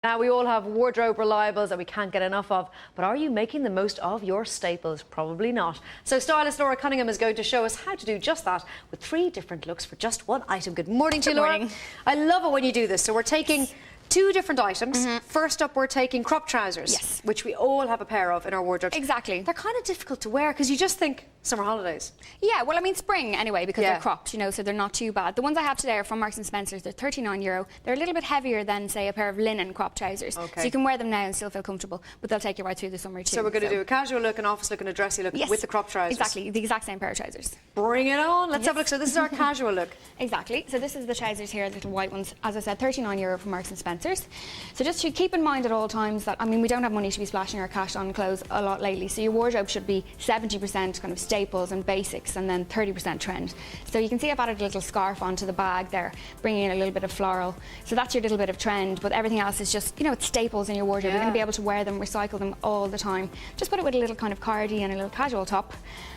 Now, we all have wardrobe reliables that we can't get enough of, but are you making the most of your staples? Probably not. So stylist Laura Cunningham is going to show us how to do just that with 3 different looks for just one item. Good morning to you, Laura. Morning. I love it when you do this. So we're taking 2 different items. First up, we're taking crop trousers, Yes. which we all have a pair of in our wardrobes. Exactly. They're kind of difficult to wear because you just think summer holidays. Yeah, well, I mean spring anyway, because Yeah. they're cropped, you know, so they're not too bad. The ones I have today are from Marks and Spencer's. They're €39. They're a little bit heavier than, say, a pair of linen crop trousers. Okay. So you can wear them now and still feel comfortable, but they'll take you right through the summer too. So we're going to do a casual look, an office look and a dressy look Yes, with the crop trousers. Exactly, the exact same pair of trousers. Bring it on. Let's have a look. So this is our casual look. Exactly. So this is the trousers here, the little white ones. As I said, €39 from Marks and Spencer's. So just to keep in mind at all times that, I mean, we don't have money to be splashing our cash on clothes a lot lately. So your wardrobe should be 70% kind of staples and basics and then 30% trend. So you can see I've added a little scarf onto the bag there, bringing in a little bit of floral. So that's your little bit of trend, but everything else is just, you know, it's staples in your wardrobe. You're going to be able to wear them, recycle them all the time. Just put it with a little kind of cardi and a little casual top.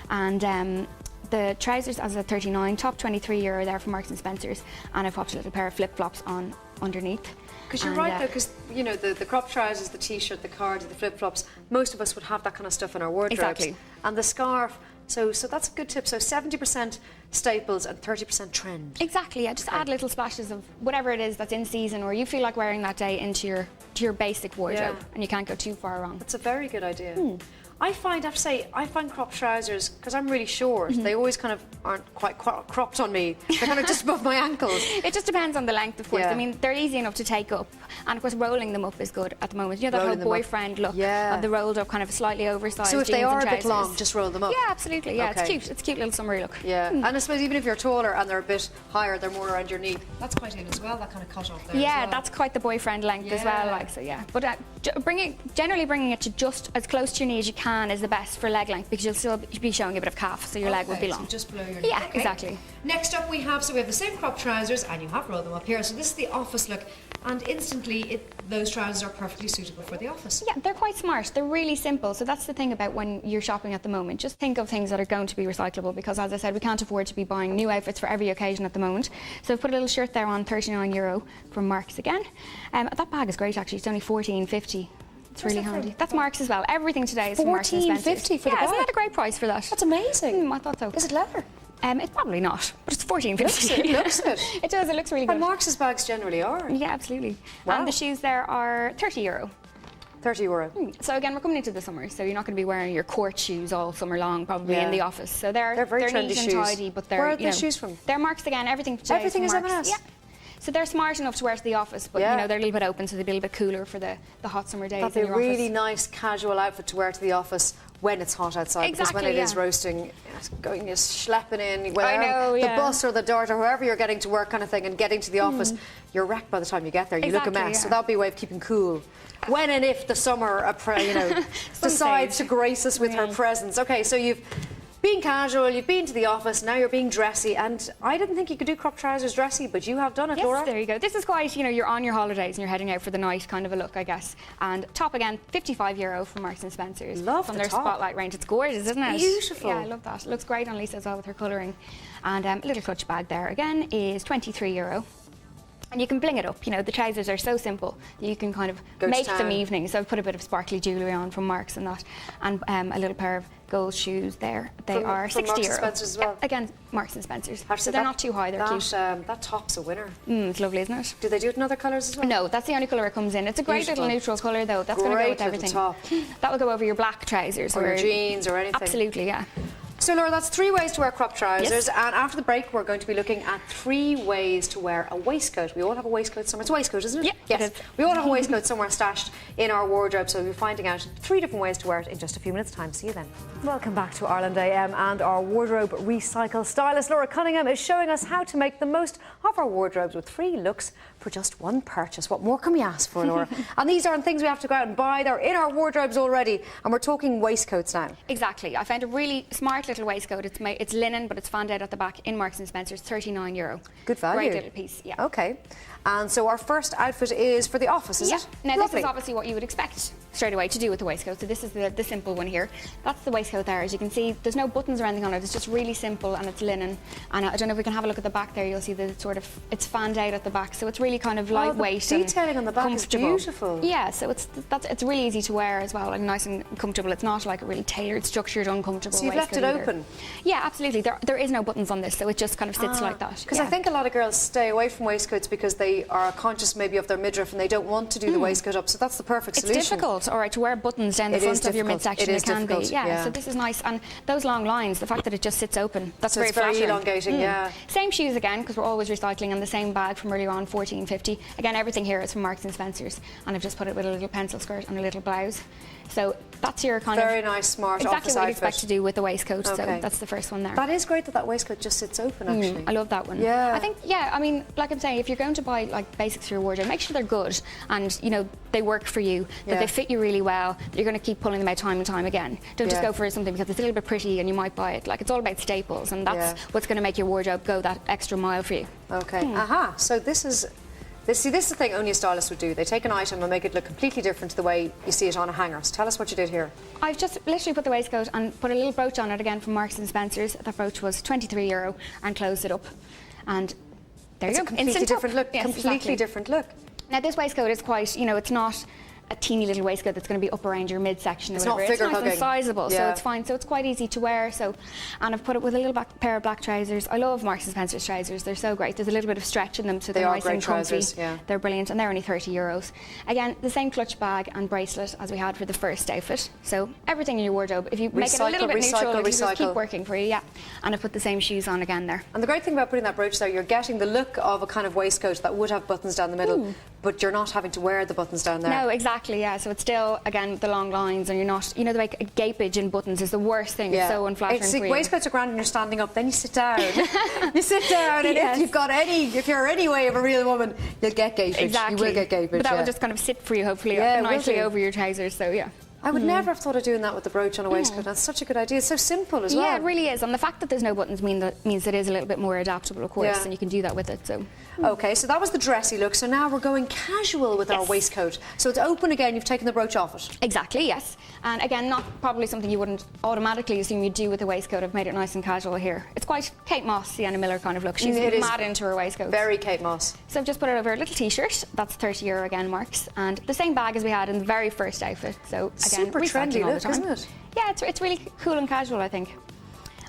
And the trousers, as a 39, top €23 there from Marks and Spencer's, and I've popped a little pair of flip-flops on underneath. Because you're right though, because you know the crop trousers, the t-shirt, the cardi, the flip-flops, most of us would have that kind of stuff in our wardrobes. Exactly. And the scarf, so that's a good tip. So 70% staples and 30% trend. Exactly, yeah. Just add little splashes of whatever it is that's in season or you feel like wearing that day into your basic wardrobe, and you can't go too far wrong. That's a very good idea. I have to say, I find crop trousers, because I'm really short, they always kind of aren't quite cropped on me. They're kind of just above my ankles. It just depends on the length, of course. Yeah. I mean, they're easy enough to take up. And, of course, rolling them up is good at the moment. You know, that Rolling whole them up. boyfriend look Yeah. of the rolled up, kind of slightly oversized So if they jeans are and a bit trousers. long, just roll them up. Yeah, absolutely. Yeah, Okay. it's cute. It's a cute little summery look. Yeah, and I suppose even if you're taller and they're a bit higher, they're more around your knee. That's quite in as well, that kind of cut off there Yeah, as well. that's quite the boyfriend length as well, like, so yeah. But generally bringing it to just as close to your knee as you can is the best for leg length, because you'll still be showing a bit of calf, so your leg will be long. So just below your knee. Yeah, Okay. exactly. Next up we have the same crop trousers, and you have rolled them up here. So this is the office look, and instantly those trousers are perfectly suitable for the office. Yeah, they're quite smart. They're really simple. So that's the thing about when you're shopping at the moment. Just think of things that are going to be recyclable, because, as I said, we can't afford to be buying new outfits for every occasion at the moment. So I've put a little shirt there on €39 from Marks again. That bag is great, actually. It's only $14.50. It's really handy. That's Marks as well. Everything today is from Marks and Spencer's. $14.50 for the bag? Yeah, isn't that a great price for that? That's amazing. I thought so. Is it leather? It's probably not, but it's $14.50. It looks it. It does. It looks really good. And Marks's bags generally are. Yeah, absolutely. Wow. And the shoes there are €30. €30. So again, we're coming into the summer, so you're not going to be wearing your court shoes all summer long, probably in the office. So they're very trendy neat and shoes. tidy, but they're Where are the shoes from? They're Marks again. Everything today Everything is is from Marks. M&S? Yeah. So they're smart enough to wear to the office, but you know they're a little bit open, so they'll be a little bit cooler for the hot summer days. That'd be in a your really office. nice casual outfit to wear to the office when it's hot outside. Because when it is roasting, you're schlepping in, whether the bus or the dart or wherever you're getting to work kind of thing, and getting to the office, you're wrecked by the time you get there. You look a mess. So that'd be a way of keeping cool. When and if the summer, decides to grace us with her presence. Okay, so you've been casual, you've been to the office, now you're being dressy, and I didn't think you could do crop trousers dressy, but you have done it, Laura. Yes, there you go. This is quite, you know, you're on your holidays and you're heading out for the night kind of a look, I guess. And top again, €55 from Marks and Spencer's. Love from the their top. Spotlight range. It's gorgeous, isn't it? Beautiful. Yeah, I love that. It looks great on Lisa as well with her colouring. And a little clutch bag there again is €23. And you can bling it up, you know, the trousers are so simple that you can kind of make them evening. So I've put a bit of sparkly jewellery on from Marks and that, and a little pair of gold shoes there. They are €60. Marks and Spencer's as well? Yeah, again, Marks and Spencer's. So they're not too high, they're cute. That top's a winner. It's lovely, isn't it? Do they do it in other colours as well? No, that's the only colour it comes in. It's a great little neutral colour though. That's going to go with everything. Top. That will go over your black trousers. Or your jeans or anything. Absolutely, yeah. So Laura, that's 3 ways to wear crop trousers, and after the break we're going to be looking at 3 ways to wear a waistcoat. We all have a waistcoat somewhere. It's a waistcoat, isn't it? Yeah, yes. it is. We all have a waistcoat somewhere stashed in our wardrobe, so we'll be finding out 3 different ways to wear it in just a few minutes' time. See you then. Welcome back to Ireland AM and our wardrobe recycle. Stylist Laura Cunningham is showing us how to make the most of our wardrobes with 3 looks for just 1 purchase. What more can we ask for, Laura? And these aren't things we have to go out and buy. They're in our wardrobes already, and we're talking waistcoats now. Exactly. I found a really smart little waistcoat. It's linen, but it's fanned out at the back in Marks and Spencer's, €39. Good value. Great little piece, yeah. Okay. And so our first outfit is for the office, is it? Now this is obviously what you would expect straight away to do with the waistcoat. So this is the simple one here. That's the waistcoat there. As you can see, there's no buttons or anything on it. It's just really simple, and it's linen. And I don't know if we can have a look at the back there. You'll see that it's fanned out at the back. So it's really really kind of lightweight the detailing on the back is beautiful. Yeah, so it's really easy to wear as well, like nice and comfortable. It's not like a really tailored, structured, uncomfortable So you've left it open? Yeah, absolutely. There is no buttons on this, so it just kind of sits like that. Because I think a lot of girls stay away from waistcoats because they are conscious maybe of their midriff and they don't want to do the waistcoat up, so that's the perfect solution. It's difficult, all right, to wear buttons down the front of your midsection. It can be. Yeah, so this is nice. And those long lines, the fact that it just sits open, that's very flattering. Very elongating, yeah. Same shoes again, because we're always recycling, and the same bag from earlier on, $14.50. Again, everything here is from Marks and Spencer's, and I've just put it with a little pencil skirt and a little blouse. So that's your kind very nice, smart exactly office what outfit. you expect to do with the waistcoat. So that's the first one there. That is great that waistcoat just sits open. Actually, I love that one. Yeah, I think I mean, like I'm saying, if you're going to buy like basics for your wardrobe, make sure they're good and you know they work for you, that they fit you really well. That you're going to keep pulling them out time and time again. Don't just go for something because it's a little bit pretty and you might buy it. Like it's all about staples, and that's what's going to make your wardrobe go that extra mile for you. Okay. Aha. So this is the thing only a stylist would do. They take an item and make it look completely different to the way you see it on a hanger. So tell us what you did here. I've just literally put the waistcoat and put a little brooch on it again from Marks and Spencer's. That brooch was €23 and closed it up. And there you go. It's a completely different look. Yes, completely different look. Now this waistcoat is quite, you know, it's not a teeny little waistcoat that's going to be up around your midsection. It's not figure hugging. It's nice and sizable, so it's fine. So it's quite easy to wear. So, and I've put it with a little pair of black trousers. I love Marks and Spencer's trousers. They're so great. There's a little bit of stretch in them, so they're nice and comfy. They're brilliant, and they're only €30. Again, the same clutch bag and bracelet as we had for the first outfit. So everything in your wardrobe, if you make it a little bit neutral, it'll just keep working for you. Yeah, and I've put the same shoes on again there. And the great thing about putting that brooch there, you're getting the look of a kind of waistcoat that would have buttons down the middle, but you're not having to wear the buttons down there. No, exactly. Yeah, so it's still again the long lines, and you're not, you know, like a gapage in buttons is the worst thing. It's so unflattering for you. Waistcoats are grand when you're standing up, then you sit down. You sit down, and if you're any way of a real woman, you'll get gapage. Exactly. You will get gapage. But that will just kind of sit for you, hopefully, nicely over your trousers. So yeah. I would never have thought of doing that with the brooch on a waistcoat. That's such a good idea. It's so simple as well. Yeah, it really is. And the fact that there's no buttons means it is a little bit more adaptable, of course, and you can do that with it. So. Okay, so that was the dressy look. So now we're going casual with our waistcoat. So it's open again. You've taken the brooch off it. Exactly, yes. And again, not probably something you wouldn't automatically assume you'd do with a waistcoat. I've made it nice and casual here. It's quite Kate Moss, Sienna Miller kind of look. She's mad into her waistcoat. Very Kate Moss. So I've just put it over a little t-shirt. That's €30 again, Marks. And the same bag as we had in the very first outfit. So again, super trendy look, isn't it? Yeah, it's really cool and casual, I think.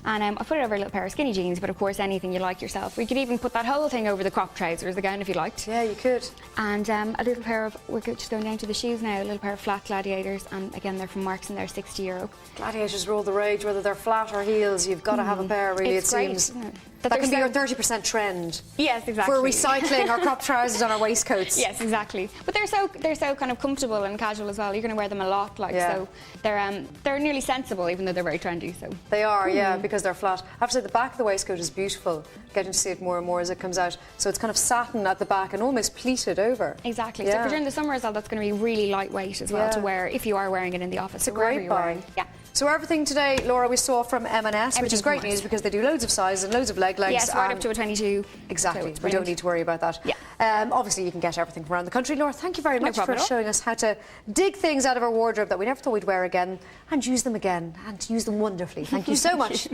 And I put it over a little pair of skinny jeans, but of course anything you like yourself. We could even put that whole thing over the crop trousers again if you liked. Yeah, you could. And a little pair of, we're just going down to the shoes now, a little pair of flat Gladiators, and again they're from Marks and they're €60. Gladiators rule the rage, whether they're flat or heels, you've got to have a pair, really, it seems. That can be your 30% trend. Yes, exactly. For recycling our crop trousers on our waistcoats. Yes, exactly. But they're so kind of comfortable and casual as well. You're going to wear them a lot, like so. They're nearly sensible, even though they're very trendy. So they are, yeah, because they're flat. I have to say the back of the waistcoat is beautiful. Getting to see it more and more as it comes out. So it's kind of satin at the back and almost pleated over. Exactly. So for during the summer as well, that's going to be really lightweight as well to wear if you are wearing it in the office. It's a great buy. Yeah. So everything today, Laura, we saw from M&S, which is great news because they do loads of sizes and loads of leg lengths. Yes, right up to a 22. Exactly. We don't need to worry about that. Yeah. Obviously, you can get everything from around the country. Laura, thank you very much for showing us how to dig things out of our wardrobe that we never thought we'd wear again and use them wonderfully. Thank you so much.